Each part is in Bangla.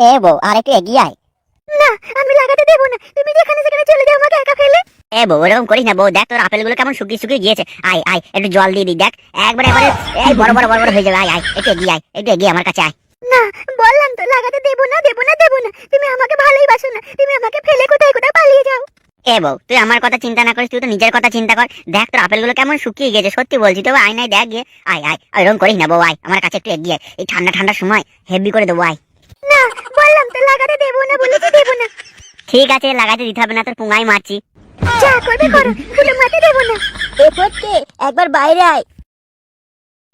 এ বউ আর একটু এগিয়ে আয়। না, আমি লাগাতে দেবো না, তুমি যেখানে সেখানে চলে যাও, আমাকে একা ফেলে। এ বউ ওরকম করিস না বউ, দেখ তোর আপেলগুলো কেমন শুকিয়ে শুকিয়ে গিয়েছে। আয় আয় একটু জল দিয়ে দিই, দেখ একবারে একবারে এই বড় বড় বড় বড় হয়ে যাবে। আয় আয় একটু এগিয়ে আয়, একটু এগিয়ে আমার কাছে আয়। না, বললাম তো লাগাতে দেবো না দেবো না দেবো না। তুমি আমাকে ভালোই বাসো না, তুমি আমাকে ফেলে কোথায় কোথায় পালিয়ে যাও। এ বউ তুই আমার কথা চিন্তা না করিস, তুই তো নিজের কথা চিন্তা কর। দেখ তোর আপেলগুলো কেমন শুকিয়ে গেছে, সত্যি বলছি। তবে আয় নাই দেখ গিয়ে। আয় আয় এরকম করিস না বউ, আয় আমার কাছে একটু এগিয়ে আয়। এই ঠান্ডা ঠান্ডার সময় হেভি করে দেবো, আয়। না, বললাম তো লাগাতে দেবো না, বলেছি দেবো না। ঠিক আছে লাগাতে দিতে হবে না, তোর পুঙ্গাই মারছি। যা করবে করো, ফুলে মারতে দেবো না। এ ফটকে একবার বাইরে আয়।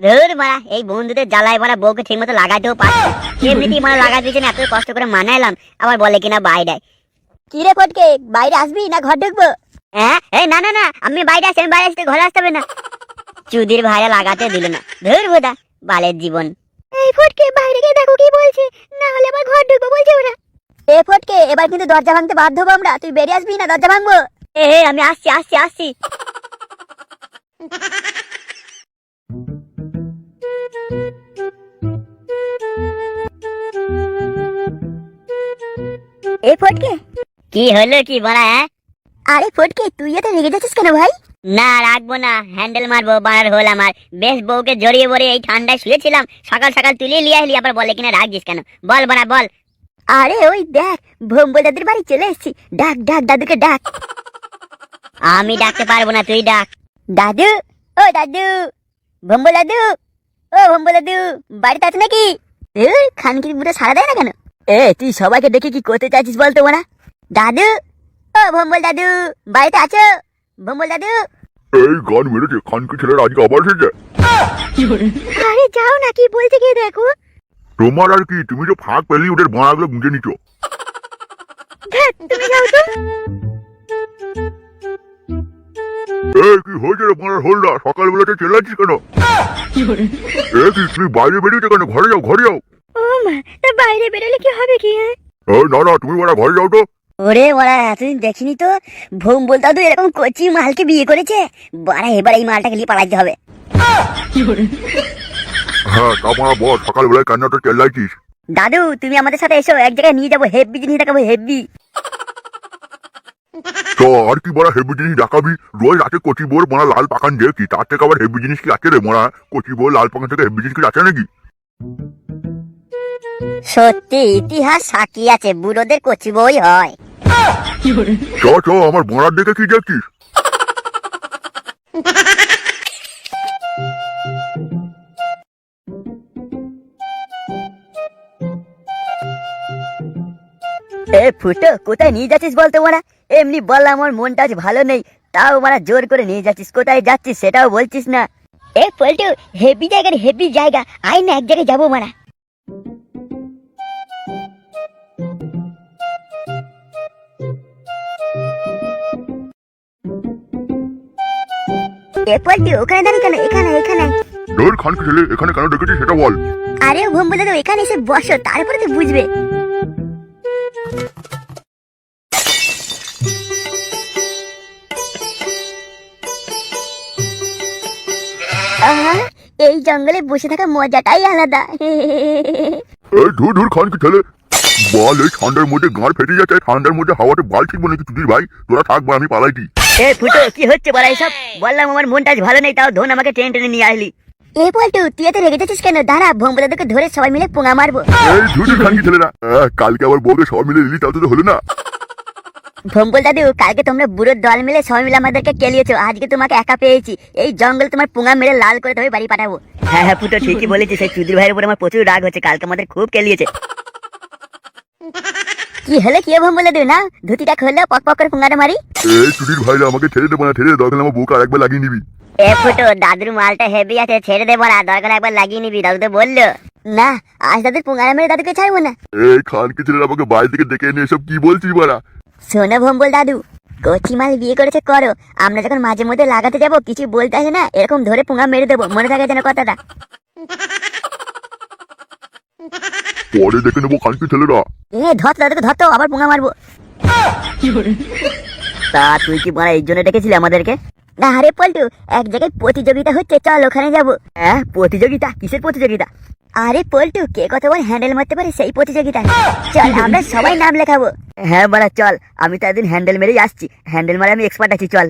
ধুর মারা, এই বন্ধুদের জ্বালায় মারা বউকে ঠিক মতো লাগাতেও পারছি। এমনিতেই মানে লাগাই দিয়েছে না, এত কষ্ট করে মানাইলাম, আবার বলে কিনা বাইরে। কি রে ফটকে, বাইরে আসবি না ঘর ঢুকবো? হ্যাঁ এই না না না, আমি বাইরে আসি, আমি বাইরে আসতে ঘরে আসতে হবে না। চুদির ভাইরা লাগাতে দিল না, ধুর বোধা বালের জীবন। এই ফটকে বাইরে গিয়ে দেখো কি বলছে, না হলে আবার ঘর ঢুকবো বলছে ওরা। এ ফটকে এবার কিন্তু দরজা ভাঙতে বাধ্য হবো আমরা, তুই বেরিয়ে আসবি না দরজা ভাঙবো। এ আমি আসছি আসছি আসছি। এ ফটকে, কি হলো কি বলা? হ্যাঁ আরে ফটকে তুই এত রেগে যাচ্ছিস কেন ভাই? না রাখবো না, হ্যান্ডেল মারবো, বানার হল আমার। বেশ বউকে জড়িয়ে বড়িয়ে এই ঠান্ডায় শুয়েছিলাম, সকাল সকাল তুলে লিয়ে এলি, আবার বলে কিনা রাখছিস কেন? বল বানা বল। আরে ওই দেখ, ভম্বল দাদুর বাড়ি চলে এসেছি, ডাক ডাক দাদুকে ডাক। আমি ডাকতে পারবো না, তুই ডাক। দাদু, ও দাদু, ভম্বল দাদু, ও ভম্বল দাদু, বাড়িতে আছে নাকি? খানকির বুড়ো সারা দেয় না কেন? তুই সবাইকে ডেকে কি করতে চাইছিস বলতো ওরা? দাদু, ও ভম্বল দাদু, বাড়িতে আছো? ভম্বল দাদু। এই গান মেরেছে, খানকে ছেলেরা আজকে আবার এসেছে। আরে যাও না, কি বলছে গিয়ে দেখো। তোমার আর কি, তুমি তো ফাঁক পেলি ওদের বাঁড়াগুলো গুঁজে নিচ্ছ। তুমি যাও তো। এই কি হয়েছে রে বাঁড়ার হলদা, সকালবেলাতে চেল্লাচ্ছিস কেন? এ কি তুমি বাইরে বেরিয়েছো কেন? ঘরে যাও ঘরে যাও। ও মা, তা বাইরে বেরোলে কি হবে কি? না না, তুমি বাড়া ঘরে যাও তো। ওরে ওরা এতদিন দেখিনি তো, ভম্বল দাদু এরকম কচি মালকে বিয়ে করেছে। বাড়া এবার এই মালটাকে নিয়ে পালাইতে হবে। হ্যাঁ তা মারা বল, সকালবেলায় কেন তো চেল্লাইছিস? দাদু তুমি আমাদের সাথে এসো, এক জায়গায় নিয়ে যাবো, হেভি জিনিস দেখাবো, হেভি। তো আর কি বড় হেভি জিনিস দেখাবি? রোজ রাতে কচি বোর মারা লাল পাকান দেখি, তার থেকে আবার হেভি জিনিস কি আছে রে মারা? কচি বোর লাল পাকান থেকে হেভি জিনিস কি আছে নাকি? সত্যি ইতিহাস সাক্ষী আছে, বুড়োদের কচি বই হয়। চ আমার বাঁড়ার দেখে কি দেখছিস? এ ফুটো কোথায় নিয়ে যাচ্ছিস বলতো ওরা? এমনি বললাম আমার মনটা আজ ভালো নেই, তাও ওরা জোর করে নিয়ে যাচ্ছিস, কোথায় যাচ্ছিস সেটাও বলছিস না। এ পল্টু, হেভি জায়গার হেভি জায়গা, আয় না এক জায়গায় যাবো মারা। এ পল্টু, ওখানে দাঁড়িয়ে কেন? এখানে এখানে। ধর খানকে ছেলে, এখানে কেন ডেকেছিস সেটা বল। আরে ভম্বল দাদু, এখানে এসে বসো, তারপরে তো বুঝবে। আহা, এই জঙ্গলে বসে থাকা মজাটাই আলাদা। এই ধুর খানকে ছেলে, বল এই ঠান্ডার মধ্যে গাঁড় ফেটে যাচ্ছে, ঠান্ডার মধ্যে হাওয়াতে বাল ঠিক বলে চুদির ভাই, তোরা থাকবা আমি পালাইটি। এ ফুটো কি হচ্ছে বলা এইসব? বললাম আমার মনটা আজ ভালো নেই, তাও ধন আমাকে টেনে টেনে নিয়ে আসলি। এ পল্টু, তুই এত রেগে যাচ্ছিস কেন? দাঁড়া, ভম্বল দাদুকে ধরে সবাই মিলে পোঙা মারবো। এই ধুর খানকে ছেলেরা, কালকে আবার বউকে সবাই মিলে দিলি, তাও তো হলো না। ভম্বল দাদু, কালকে তোমরা বুড়ো দল মিলে সবাই মিলে আমাদেরকে কেলিয়েছো, আজকে তোমাকে একা পেয়েছি। এই জঙ্গল তোমার পোঙা মেরে লাল করে তবে বাড়ি পাঠাবো। হ্যাঁ হ্যাঁ ফুটো ঠিকই বলেছিস, সেই চুদির ভাইয়ের উপর আমার প্রচুর রাগ হচ্ছে, কালকে আমাদের খুব কেলিয়েছে। কি হলে কি ভম্বল দাদু, না ধুতিটা খুললে পক পক করে পোঙাটা মারি। এই চুদির ভাইরা আমাকে ছেড়ে দেবো না, ছেড়ে দে, দরকার আমার বউকে আরেকবার লাগিয়ে নিবি। এ ফুটো দাদুর মালটা হেভি আছে, ছেড়ে দেবো না, দরকার একবার লাগিয়ে নিবি, দাদু তো বললো। না, আজ দাদুর পোঙাটা মেরে দাদুকে ছাড়বো না। এই খানকে ছেলেরা আমাকে বাইরে থেকে ডেকে এনে এসব কি বলছিস বলা? শোনো ভম্বল দাদু, কচি মাল বিয়ে করেছে করো, আমরা যখন মাঝে মধ্যে লাগাতে যাবো কিছু বলতে আসে না, এরকম ধরে পোঙা মেরে দেবো, মনে থাকে যেন কথাটা। পরে দেখে নেবো খানকে ছেলেরা। ধর দাদুকে, ধর তো, আবার পোঙা মারবো। তা তুই কি বলা এই জন্য ডেকেছিলি আমাদেরকে? না আরে পল্টু, এক জায়গায় প্রতিযোগিতা হচ্ছে, চল ওখানে যাবো। হ্যাঁ প্রতিযোগিতা? কিসের প্রতিযোগিতা? আরে পল্টু, কে কতবার হ্যান্ডেল মারতে পারে সেই প্রতিযোগিতা। চল আমরা সবাই নাম লেখাবো। হ্যাঁ বাড়া চল, আমি তো একদিন হ্যান্ডেল মেরেই আসছি, হ্যান্ডেল মারে আমি এক্সপার্ট আছি, চল।